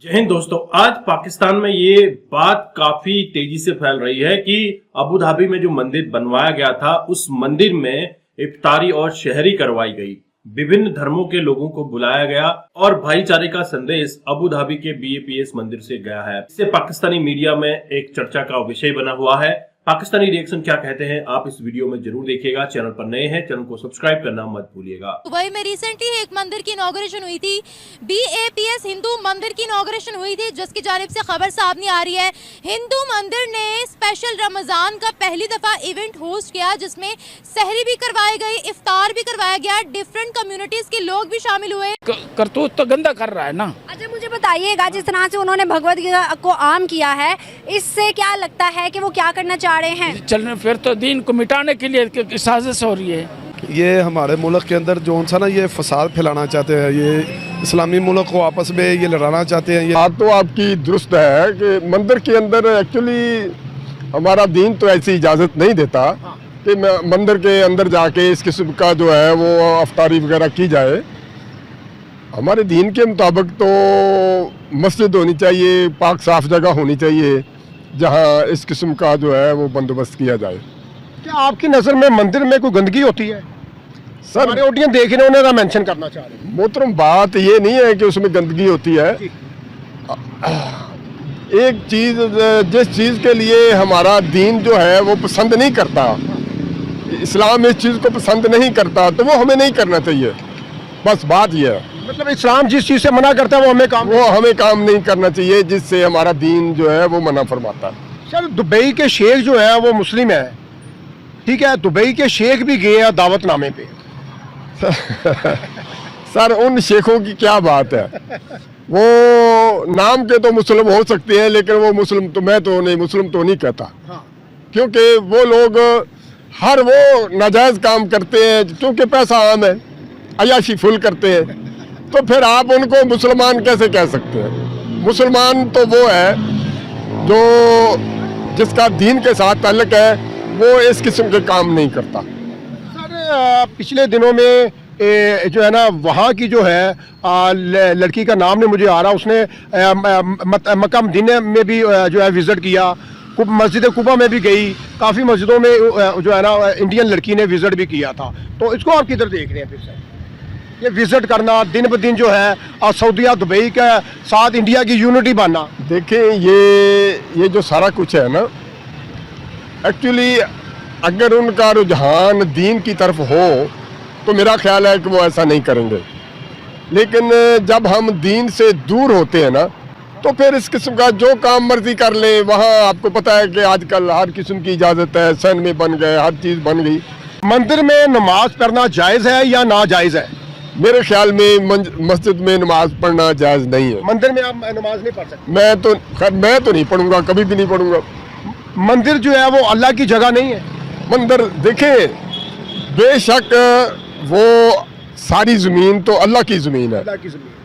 जय हिंद दोस्तों। आज पाकिस्तान में ये बात काफी तेजी से फैल रही है कि अबू धाबी में जो मंदिर बनवाया गया था उस मंदिर में इफ्तारी और शहरी करवाई गई। विभिन्न धर्मों के लोगों को बुलाया गया और भाईचारे का संदेश अबू धाबी के BAPS मंदिर से गया है। इससे पाकिस्तानी मीडिया में एक चर्चा का विषय बना हुआ है। पाकिस्तानी रिएक्शन क्या कहते हैं आप इस वीडियो में जरूर देखिएगा। चैनल पर नए हैं, चैनल को सब्सक्राइब करना मत भूलिएगा। दुबई में रिसेंटली एक मंदिर की इनॉग्रेशन हुई थी, BAPS हिंदू मंदिर की इनॉग्रेशन हुई थी, जिसकी जानिब से खबर सामने आ रही है। हिंदू मंदिर ने स्पेशल रमजान का पहली दफा इवेंट होस्ट किया, जिसमें सहरी भी करवाई गई, इफ्तार भी करवाया गया, डिफरेंट कम्युनिटीज के लोग भी शामिल हुए। करतूत तो गंदा कर रहा है ना। अच्छा, मुझे बताइएगा, जिस तरह से उन्होंने भगवद गीता को आम किया है, इससे क्या लगता है कि वो क्या करना चाह रहे हैं? चलने फिर तो दीन को मिटाने के लिए साजिश हो रही है। ये हमारे मुल्क के अंदर जो सा ना ये फसाद फैलाना चाहते हैं, ये इस्लामी मुल्क को आपस में ये लड़ाना चाहते हैं। ये बात तो आपकी दुरुस्त है कि मंदिर के अंदर एक्चुअली हमारा दीन तो ऐसी इजाज़त नहीं देता कि मंदिर के अंदर जाके इस किस्म का जो है वो अफ्तारी वगैरह की जाए। हमारे दीन के मुताबिक तो मस्जिद होनी चाहिए, पाक साफ जगह होनी चाहिए जहाँ इस किस्म का जो है वो बंदोबस्त किया जाए। क्या आपकी नज़र में मंदिर में कोई गंदगी होती है? सर, हमारे ऑडियंस देख रहे हैं, उन्हें मेंशन करना चाह रहे हैं। मोहतरम, बात ये नहीं है कि उसमें गंदगी होती है। एक चीज़, जिस चीज़ के लिए हमारा दीन जो है वो पसंद नहीं करता, इस्लाम इस चीज़ को पसंद नहीं करता, तो वो हमें नहीं करना चाहिए। बस बात ये है। मतलब इस्लाम जिस चीज़ से मना करता है वो हमें काम नहीं करना चाहिए, जिससे हमारा दीन जो है वो मना फरमाता है। सर, दुबई के शेख जो है वो मुस्लिम है, ठीक है? दुबई के शेख भी गए हैं दावतनामे पे। सर, उन शेखों की क्या बात है? वो नाम के तो मुस्लिम हो सकते हैं, लेकिन वो मुस्लिम तो मैं तो नहीं, मुस्लिम तो नहीं कहता। हाँ। क्योंकि वो लोग हर वो नाजायज़ काम करते हैं, क्योंकि पैसा आम है, अयाशी फुल करते हैं, तो फिर आप उनको मुसलमान कैसे कह सकते हैं? मुसलमान तो वो है जो जिसका दीन के साथ ताल्लुक़ है, वो इस किस्म के काम नहीं करता। सर, पिछले दिनों में जो है ना, वहाँ की जो है लड़की का नाम नहीं मुझे आ रहा, उसने मक्का मदीना में भी जो है विज़िट किया, मस्जिद कुबा में भी गई, काफ़ी मस्जिदों में जो है ना इंडियन लड़की ने विज़िट भी किया था। तो इसको आप किधर देख रहे हैं? फिर से ये विज़िट करना दिन ब दिन जो है और सऊदीया दुबई के साथ इंडिया की यूनिटी बनना। देखें, ये जो सारा कुछ है ना, एक्चुअली अगर उनका रुझान दीन की तरफ हो तो मेरा ख्याल है कि वो ऐसा नहीं करेंगे। लेकिन जब हम दीन से दूर होते हैं ना, तो फिर इस किस्म का जो काम मर्जी कर ले। वहाँ आपको पता है कि आजकल हर किस्म की इजाज़त है, सन में बन गए, हर चीज़ बन गई। मंदिर में नमाज पढ़ना जायज़ है या नाजायज़ है? मेरे ख्याल में मस्जिद में नमाज पढ़ना जायज़ नहीं है। मंदिर में आप नमाज नहीं पढ़ सकते? मैं तो नहीं पढ़ूंगा, कभी भी नहीं पढ़ूंगा। मंदिर जो है वो अल्लाह की जगह नहीं है। मंदिर देखें, बेशक वो सारी ज़मीन तो अल्लाह की ज़मीन है,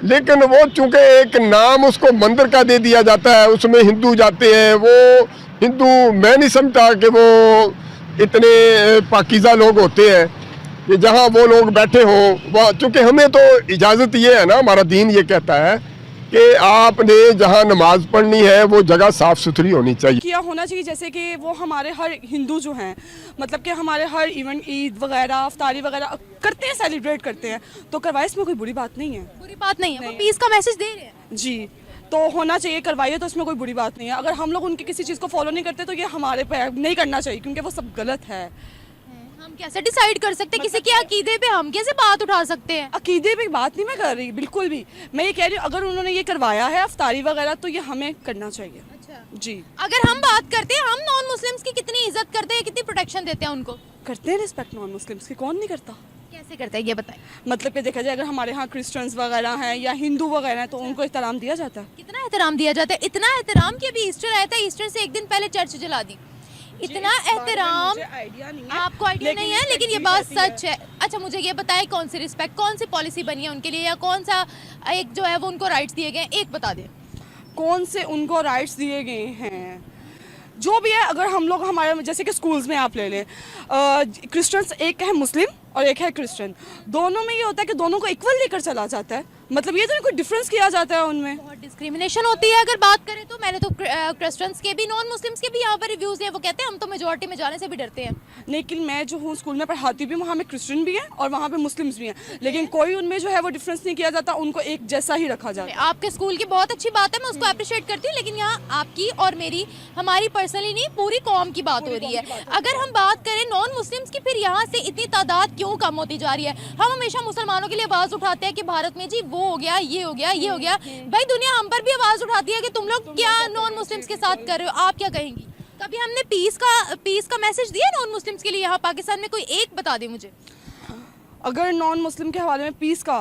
लेकिन वो चूंकि एक नाम उसको मंदिर का दे दिया जाता है, उसमें हिंदू जाते हैं। वो हिंदू, मैं नहीं समझता कि वो इतने पाकीज़ा लोग होते हैं कि जहाँ वो लोग बैठे हों। वह चूँकि हमें तो इजाज़त ये है ना, हमारा दीन ये कहता है कि आपने जहाँ नमाज पढ़नी है वो जगह साफ़ सुथरी होनी चाहिए। किया होना चाहिए, जैसे कि वो हमारे हर हिंदू जो हैं, मतलब कि हमारे हर इवेंट, ईद वगैरह, अफ्तारी वगैरह करते हैं, सेलिब्रेट करते हैं, तो करवाए, इसमें कोई बुरी बात नहीं है। बुरी बात नहीं है, वो पीस का मैसेज दे रहे हैं जी, तो होना चाहिए, करवाइए, तो इसमें कोई बुरी बात नहीं है। अगर हम लोग उनकी किसी चीज़ को फॉलो नहीं करते तो ये हमारे पे नहीं करना चाहिए, क्योंकि वो सब गलत है। हम कैसे डिसाइड कर सकते हैं किसी के अकीदे पे? हम कैसे बात उठा सकते हैं? अकीदे पे बात नहीं मैं कर रही, बिल्कुल भी। मैं ये कह रही हूँ, अगर उन्होंने ये करवाया है अफ्तारी वगैरह, तो ये हमें करना चाहिए। अच्छा जी, अगर हम बात करते हैं, हम नॉन मुस्लिम्स की कितनी इज्जत करते हैं, कितनी प्रोटेक्शन देते हैं उनको? करते हैं रिस्पेक्ट नॉन मुस्लिम्स की, कौन नहीं करता? कैसे करते हैं ये बताएं। मतलब कि देखा जाए, अगर हमारे यहाँ क्रिश्चियंस वगैरह हैं या हिंदू वगैरह हैं, तो उनको एहतराम दिया जाता है। कितना एहतराम दिया जाता है? इतना एहतराम कि अभी ईस्टर आया था, ईस्टर से एक दिन पहले चर्च जला दी। इतना एहतराम आइडिया नहीं है, आपको आइडिया नहीं है, लेकिन ये बात सच है। अच्छा, मुझे ये बताएं, कौन सी रिस्पेक्ट, कौन सी पॉलिसी बनी है उनके लिए, या कौन सा एक जो है वो उनको राइट्स दिए गए हैं, एक बता दें। कौन से उनको राइट्स दिए गए हैं? जो भी है, अगर हम लोग हमारे जैसे कि स्कूल्स में आप ले लें, क्रिश्चियंस एक है मुस्लिम, और एक है क्रिश्चियन, दोनों में ये होता है कि दोनों को इक्वल लेकर चला जाता है, मतलब ये तो नहीं कोई डिफरेंस किया जाता है उनमें। बहुत डिस्क्रिमिनेशन होती है अगर बात करें तो। मैंने तो क्रिश्चियंस के भी, नॉन मुस्लिम्स के भी यहाँ पर रिव्यूज हैं, वो कहते हैं हम तो मेजोरिटी में जाने से भी डरते हैं। लेकिन मैं जो हूँ स्कूल में पढ़ाती भी, वहाँ में क्रिश्चियन भी है और वहाँ पे मुस्लिम्स भी हैं, लेकिन कोई उनमें जो है वो डिफरेंस नहीं किया जाता, उनको एक जैसा ही रखा जाता है। आपके स्कूल की बहुत अच्छी बात है, मैं उसको अप्रिशिएट करती हूँ, लेकिन यहाँ आपकी और मेरी, हमारी पर्सनली नहीं, पूरी कौम की बात हो रही है। अगर हम बात करें नॉन मुस्लिम्स की, फिर यहाँ से इतनी तादाद क्यों कम होती जा रही है? हम हमेशा मुसलमानों के लिए आवाज उठाते हैं कि भारत में जी वो हो गया, ये हो गया, ये हो गया। भाई दुनिया हम पर भी आवाज उठाती है कि तुम लोग क्या नॉन मुस्लिम्स के साथ कर रहे हो, आप क्या कहेंगी? कभी हमने पीस का मैसेज दिया नॉन मुस्लिम्स के लिए यहाँ पाकिस्तान में? कोई एक बता दे मुझे। अगर नॉन मुस्लिम के हवाले में पीस का,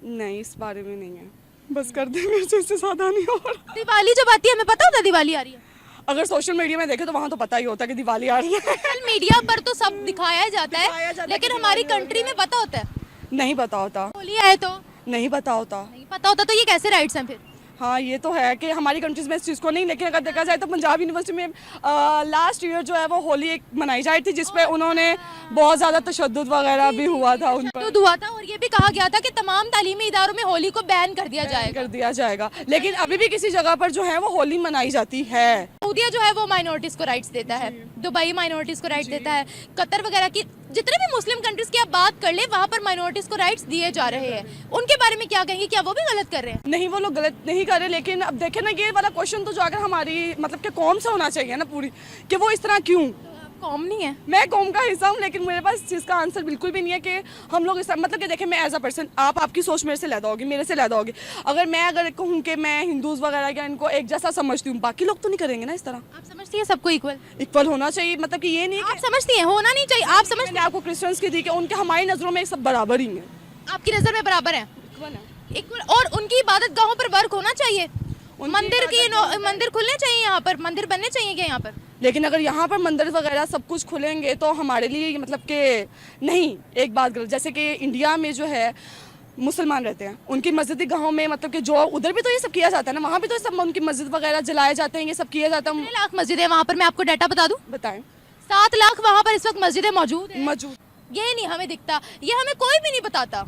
नहीं, इस बारे में नहीं है, बस कर दे, मेरे से इससे ज्यादा नहीं हो रहा। दिवाली जब आती है, हमें पता होता है दिवाली आ रही है? अगर सोशल मीडिया में देखे तो वहाँ तो पता ही होता है कि दिवाली आ रही है। सोशल मीडिया पर तो सब दिखाया जाता है, लेकिन हमारी कंट्री में पता होता है? नहीं पता होता। होली आए तो नहीं पता होता। नहीं पता होता, तो ये कैसे राइट्स हैं फिर? हाँ, ये तो है कि हमारी कंट्रीज में इस चीज़ को नहीं, लेकिन अगर देखा जाए तो पंजाब यूनिवर्सिटी में लास्ट ईयर जो है वो होली एक मनाई जाती थी, जिसपे उन्होंने बहुत ज़्यादा तशद्दुद वगैरह भी हुआ था उन पर। तो हुआ था, और ये भी कहा गया था कि तमाम तालीमी इदारों में होली को बैन कर दिया जाएगा। कर दिया जाएगा, लेकिन अभी भी किसी जगह पर जो है वो होली मनाई जाती है। सऊदीया जो है वो माइनॉरिटीज को राइट्स देता है, दुबई माइनॉरिटीज को राइट्स देता है, कतर वगैरह की जितने भी मुस्लिम कंट्रीज की आप बात कर ले, वहाँ पर माइनॉरिटीज को राइट्स दिए जा रहे हैं। उनके बारे में क्या कहेंगे? क्या वो भी गलत कर रहे हैं? नहीं, वो लोग गलत नहीं कर रहे, लेकिन अब देखे ना, ये वाला क्वेश्चन तो जो अगर हमारी मतलब कि कौम से होना चाहिए ना पूरी, कि वो इस तरह क्यों। कौम नहीं है, मैं कौम का हिस्सा हूँ, लेकिन मेरे पास इस चीज़ का आंसर बिल्कुल भी नहीं है कि हम लोग इस मतलब कि देखें, मैं एज अ पर्सन, आपकी सोच मेरे से लैदा होगी, मेरे से लैदा होगी। अगर कहूँ कि मैं हिंदूज वगैरह या इनको एक जैसा समझती हूँ, बाकी लोग तो नहीं करेंगे ना इस तरह। आप समझती हैं सबको इक्वल होना चाहिए, मतलब कि ये नहीं आप समझती हैं होना नहीं चाहिए? आप समझते मैंने आपको क्रिश्चियंस की दी कि उनके हमारी नज़रों में सब बराबर ही है, आपकी नज़र में बराबर है, इक्वल, और उनकी इबादत गाहों पर वर्क होना चाहिए, मंदिर खुलने चाहिए, यहाँ पर मंदिर बनने चाहिए क्या यहाँ पर? लेकिन अगर यहाँ पर मंदिर वगैरह सब कुछ खुलेंगे तो हमारे लिए मतलब कि नहीं, एक बात गलत, जैसे कि इंडिया में जो है मुसलमान रहते हैं, उनकी मस्जिद गाहों में मतलब कि जो उधर भी तो ये सब किया जाता है ना, वहाँ भी तो सब उनकी मस्जिद वगैरह जलाए जाते हैं, ये सब किया जाता है। 6 लाख मस्जिदें वहाँ पर, मैं आपको डाटा बता दूँ, बताएं। 7 लाख वहाँ पर इस वक्त मस्जिदें मौजूद हैं। मौजूद, ये नहीं हमें दिखता, ये हमें कोई भी नहीं बताता,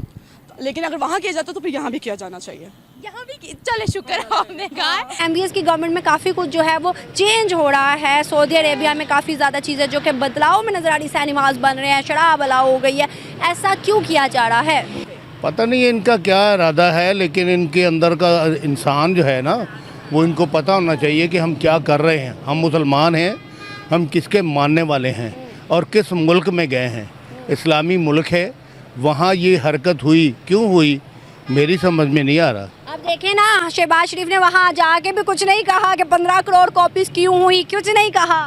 लेकिन अगर वहाँ किया जाता तो फिर यहाँ भी किया जाना चाहिए। यहाँ भी चले, शुक्र है आपने कहा। MBS की गवर्नमेंट में काफ़ी कुछ जो है वो चेंज हो रहा है। सऊदी अरेबिया में काफ़ी ज़्यादा चीज़ें जो कि बदलाव में नज़र आ रही, सिनेमाज बन रहे हैं, शराब अलाउ हो गई है, ऐसा क्यों किया जा रहा है? पता नहीं इनका क्या इरादा है, लेकिन इनके अंदर का इंसान जो है ना, वो इनको पता होना चाहिए कि हम क्या कर रहे हैं। हम मुसलमान हैं, हम किसके मानने वाले हैं और किस मुल्क में गए हैं। इस्लामी मुल्क है, वहाँ ये हरकत हुई, क्यों हुई, मेरी समझ में नहीं आ रहा। अब देखें ना, शहबाज शरीफ ने वहाँ जाके भी कुछ नहीं कहा कि 15 करोड़ कॉपीज क्यों हुई, कुछ नहीं कहा।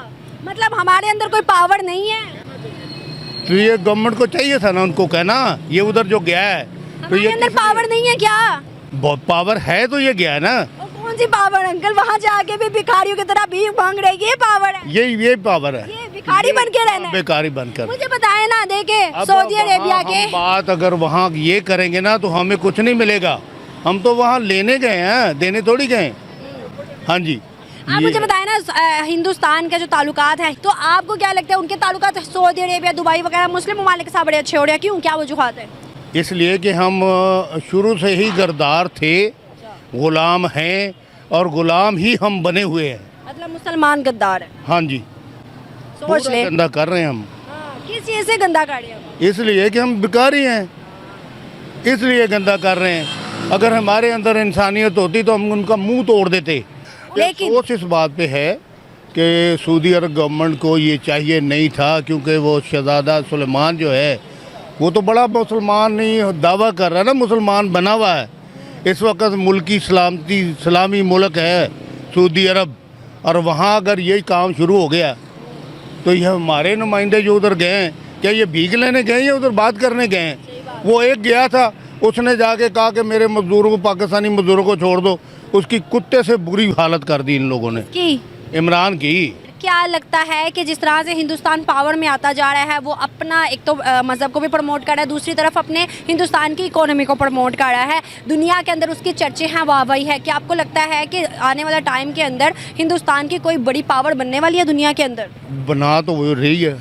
मतलब हमारे अंदर कोई पावर नहीं है। तो ये गवर्नमेंट को चाहिए था ना उनको कहना, ये उधर जो गया है तो ये अंदर पावर नहीं है क्या? बहुत पावर है, तो ये गया है ना। और कौन सी पावर अंकल? वहाँ जाके भी भिखारियों की तरह भीख मांग रहे, ये पावर है? ये पावर है, ये भिखारी बन के रहना है? बेकारी बनकर। मुझे बताए ना, देखे सऊदी अरेबिया के बात अगर वहाँ ये करेंगे ना तो हमें कुछ नहीं मिलेगा। हम तो वहाँ लेने गए हैं, देने थोड़ी गए। हाँ जी, आप मुझे बताएं ना, हिंदुस्तान के जो ताल्लुकात हैं, तो आपको क्या लगता है उनके ताल्लुकात सऊदी अरेबिया, दुबई वगैरह मुस्लिम ममालिक के साथ बड़े अच्छे हो रहे हैं? क्यों, क्या वजूहात है? इसलिए कि हम शुरू से ही गरदार थे, गुलाम हैं और गुलाम ही हम बने हुए हैं। मतलब मुसलमान गद्दार है? हाँ जी, सोच ले, गंदा कर रहे हैं हम। किस चीज़ से गंदा कर रहे हैं? इसलिए कि हम भिखारी हैं, इसलिए गंदा कर रहे हैं। अगर हमारे अंदर इंसानियत होती तो हम उनका मुंह तोड़ देते। लेकिन सोच इस बात पे है कि सऊदी अरब गवर्नमेंट को ये चाहिए नहीं था, क्योंकि वो शहजादा सुलेमान जो है वो तो बड़ा मुसलमान नहीं दावा कर रहा है ना, मुसलमान बना हुआ है। इस वक्त मुल्की इस्लामी मुल्क है सऊदी अरब, और वहाँ अगर यही काम शुरू हो गया तो ये हमारे नुमाइंदे जो उधर गए हैं, क्या ये भीख लेने गए या उधर बात करने गए हैं? वो एक गया था, उसने जाके कहा कि मेरे मजदूरों को, पाकिस्तानी मजदूरों को छोड़ दो। उसकी कुत्ते से बुरी हालत कर दी इन लोगों ने, इमरान की। क्या लगता है कि जिस तरह से हिंदुस्तान पावर में आता जा रहा है, वो अपना एक तो मज़हब को भी प्रमोट कर रहा है, दूसरी तरफ अपने हिंदुस्तान की इकोनॉमी को प्रमोट कर रहा है, दुनिया के अंदर उसकी चर्चे हैं, वाहवाही है। क्या आपको लगता है कि आने वाला टाइम के अंदर हिंदुस्तान की कोई बड़ी पावर बनने वाली है दुनिया के अंदर? बना तो वो रही है,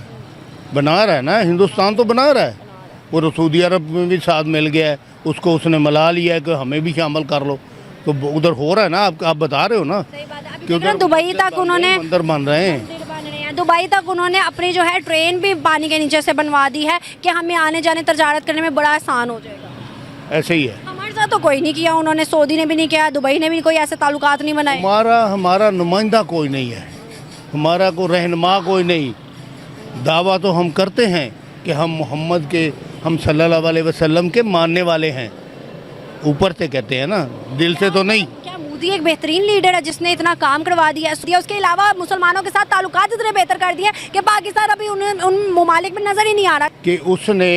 बना रहा है ना, हिंदुस्तान तो बना रहा है। और सऊदी अरब में भी साथ मिल गया है, उसको उसने मिला लिया है कि हमें भी शामिल कर लो। तो उधर हो रहा है ना, आप बता रहे हो ना कि उधर दुबई तक उन्होंने मंदिर बन रहे हैं। दुबई तक उन्होंने अपनी जो है ट्रेन भी पानी के नीचे से बनवा दी है कि हमें आने जाने तजारत करने में बड़ा आसान हो जाएगा। ऐसे ही है। हमारे साथ तो कोई नहीं किया उन्होंने, सऊदी ने भी नहीं किया, दुबई ने भी कोई ऐसे ताल्लुकात नहीं बनाए। हमारा नुमाइंदा कोई नहीं है, हमारा को रहनुमा कोई नहीं। दावा तो हम करते हैं कि हम मोहम्मद के, हम सल्लल्लाहु अलैहि वसल्लम के मानने वाले हैं, ऊपर से कहते हैं ना, दिल से तो नहीं। क्या मोदी एक बेहतरीन लीडर है जिसने इतना काम करवा दिया है? उसके अलावा मुसलमानों के साथ ताल्लुकात इतने बेहतर कर दिए कि पाकिस्तान अभी उन ममालिक में नजर ही नहीं आ रहा कि उसने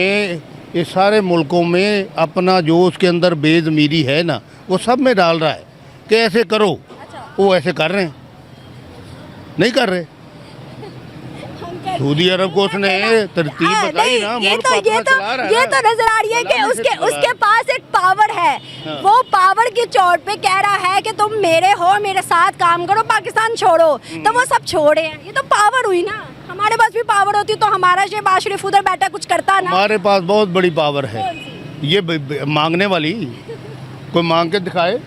ये सारे मुल्कों में अपना जो उसके अंदर बेज़मीरी है ना, वो सब में डाल रहा है कि ऐसे करो। वो ऐसे कर रहे हैं? नहीं कर रहे। सऊदी अरब को उसने तरतीब बताई ना, ये तो नजर आ रही है कि उसके पास एक पावर है। वो पावर की चोट पे कह रहा है कि तुम मेरे हो, मेरे साथ काम करो, पाकिस्तान छोड़ो। तो वो सब छोड़े हैं। ये तो पावर हुई ना। हमारे पास भी पावर होती तो हमारा शहबाज शरीफ उधर बैठा कुछ करता ना। हमारे पास बहुत बड़ी पावर है, ये मांगने वाली। कोई मांग के दिखाए,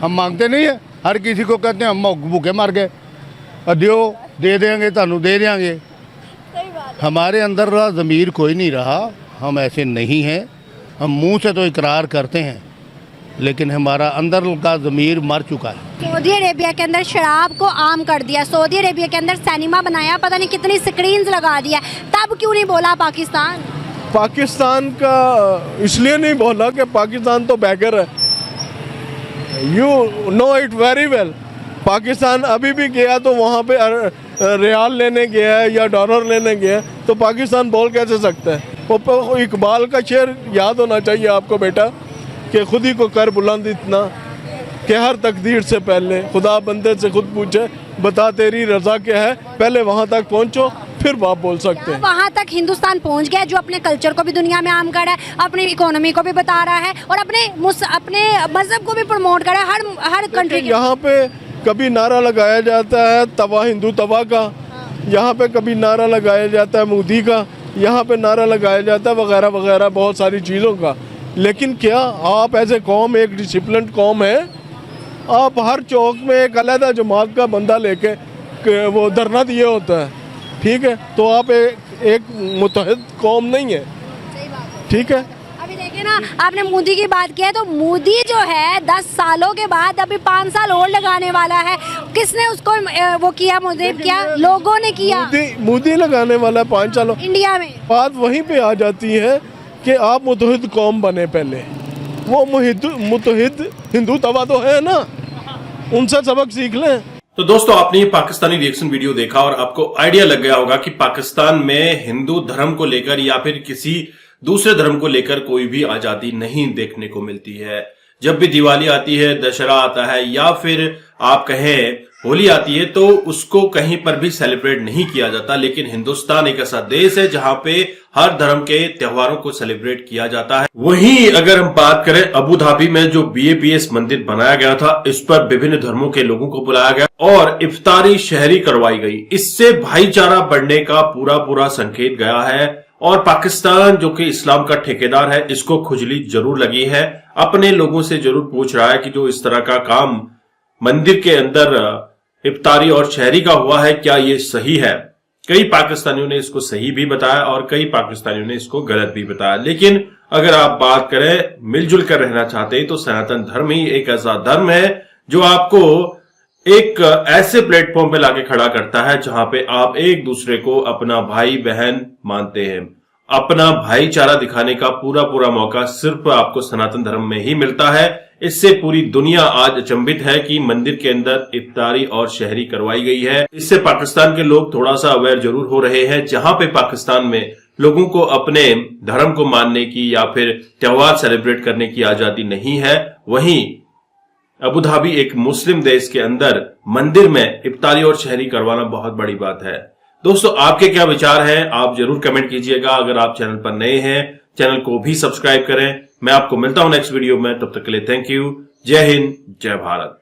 हम मांगते नहीं है। हर किसी को कहते हैं हम भूखे मर गए, दियो दे देंगे, तानू दे देंगे। हमारे अंदर ज़मीर कोई नहीं रहा, हम ऐसे नहीं हैं। हम मुंह से तो इकरार करते हैं, लेकिन हमारा अंदर का ज़मीर मर चुका है। सऊदी अरेबिया के अंदर शराब को आम कर दिया, सऊदी अरेबिया के अंदर सिनेमा बनाया, पता नहीं कितनी स्क्रीन्स लगा दिया, तब क्यों नहीं बोला पाकिस्तान? पाकिस्तान का इसलिए नहीं बोला कि पाकिस्तान तो बैगर है। You know it very well. Pakistan अभी भी गया तो वहाँ पे रियाल लेने गया है या डॉलर लेने गया है, तो पाकिस्तान बोल कैसे सकता है? वो इकबाल का शेर याद होना चाहिए आपको बेटा कि खुद ही को कर बुलंद इतना कि हर तकदीर से पहले खुदा बंदे से खुद पूछे, बता तेरी रजा क्या है, पहले वहाँ तक पहुँचो फिर बाप बोल सकते हैं। वहाँ तक हिंदुस्तान पहुँच गया जो अपने कल्चर को भी दुनिया में आम कर रहा है, अपनी इकोनॉमी को भी बता रहा है और अपने मजहब को भी प्रमोट कर रहा है हर कंट्री के। यहाँ पे कभी नारा लगाया जाता है तवा हिंदू तवा का, यहाँ पे कभी नारा लगाया जाता है मोदी का, यहाँ पे नारा लगाया जाता है वगैरह वगैरह बहुत सारी चीज़ों का। लेकिन क्या आप ऐसे कौम, एक डिसिप्लिन कौम है, आप हर चौक में एक अलग जमात का बंदा लेके वो धरना दिए होता है, ठीक है? तो आप एक मुतहद कौम नहीं है, ठीक है? अभी देखिए ना, आपने मोदी की बात की है, तो मोदी जो है 10 सालों के बाद अभी 5 साल और लगाने वाला है। किसने उसको वो किया, मुद्देब किया, लोगों ने किया। मोदी लगाने वाला है 5 सालों इंडिया में। बात वहीं पे आ जाती है कि आप मुतहिद कौम बने पहले। वो मुतहिद हिंदू तवा तो है ना, उनसे सबक सीख लें। तो दोस्तों, आपने ये पाकिस्तानी रिएक्शन वीडियो देखा और आपको आइडिया लग गया होगा कि पाकिस्तान में हिंदू धर्म को लेकर या फिर किसी दूसरे धर्म को लेकर कोई भी आजादी नहीं देखने को मिलती है। जब भी दिवाली आती है, दशहरा आता है या फिर आप कहें होली आती है, तो उसको कहीं पर भी सेलिब्रेट नहीं किया जाता। लेकिन हिंदुस्तान एक ऐसा देश है जहां पे हर धर्म के त्योहारों को सेलिब्रेट किया जाता है। वहीं अगर हम बात करें अबू धाबी में जो BAPS मंदिर बनाया गया था, इस पर विभिन्न धर्मों के लोगों को बुलाया गया और इफ्तारी शहरी करवाई गई। इससे भाईचारा बढ़ने का पूरा संकेत गया है और पाकिस्तान जो कि इस्लाम का ठेकेदार है, इसको खुजली जरूर लगी है। अपने लोगों से जरूर पूछ रहा है कि जो इस तरह का काम मंदिर के अंदर इफ्तारी और शहरी का हुआ है, क्या ये सही है? कई पाकिस्तानियों ने इसको सही भी बताया और कई पाकिस्तानियों ने इसको गलत भी बताया। लेकिन अगर आप बात करें मिलजुल कर रहना चाहते हैं, तो सनातन धर्म ही एक ऐसा धर्म है जो आपको एक ऐसे प्लेटफॉर्म पे लाके खड़ा करता है जहां पे आप एक दूसरे को अपना भाई बहन मानते हैं। अपना भाईचारा दिखाने का पूरा मौका सिर्फ आपको सनातन धर्म में ही मिलता है। इससे पूरी दुनिया आज अचंभित है कि मंदिर के अंदर इफ्तारी और शहरी करवाई गई है। इससे पाकिस्तान के लोग थोड़ा सा अवेयर जरूर हो रहे हैं। जहां पे पाकिस्तान में लोगों को अपने धर्म को मानने की या फिर त्योहार सेलिब्रेट करने की आजादी नहीं है, वहीं अबू धाबी एक मुस्लिम देश के अंदर मंदिर में इफ्तारी और शहरी करवाना बहुत बड़ी बात है। दोस्तों, आपके क्या विचार हैं? आप जरूर कमेंट कीजिएगा। अगर आप चैनल पर नए हैं, चैनल को भी सब्सक्राइब करें। मैं आपको मिलता हूं नेक्स्ट वीडियो में, तब तक के लिए थैंक यू। जय हिंद, जय भारत।